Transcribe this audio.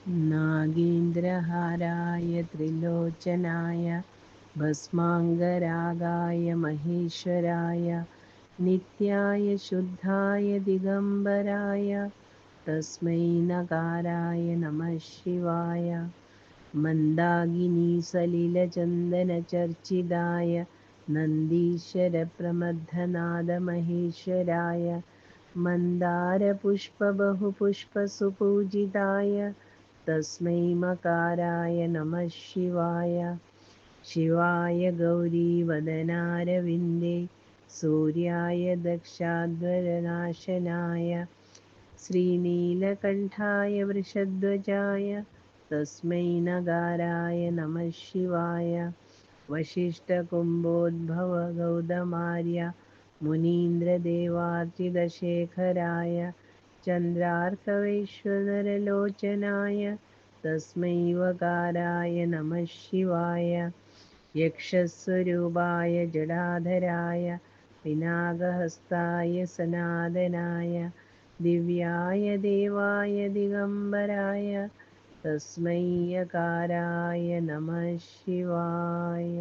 नागेन्द्रहाराय त्रिलोचनाय भस्माङ्गरागाय महेश्वराय नित्याय शुद्धाय दिगम्बराय तस्मै नकाराय नमः शिवाय। मन्दाकिनीसलिलचन्दनचर्चिताय नन्दीश्वरप्रमथनादमहेश्वराय मन्दारपुष्पबहुपुष्पसुपूजिताय तस्मै मकाराय नमः शिवाय। शिवाय गौरीवदनारविन्दे सूर्याय दक्षाध्वरनाशनाय श्रीनीलकण्ठाय वृषध्वजाय तस्मै नगाराय नमः शिवाय। वसिष्ठकुम्भोद्भव गौतमार्य मुनीन्द्रदेवार्चितशेखराय चन्द्रार्कवैश्वनरलोचनाय तस्मै वकाराय नमः शिवाय। यक्षस्वरूपाय जडाधराय पिनाकहस्ताय सनातनाय दिव्याय देवाय दिगम्बराय तस्मै यकाराय नमः शिवाय।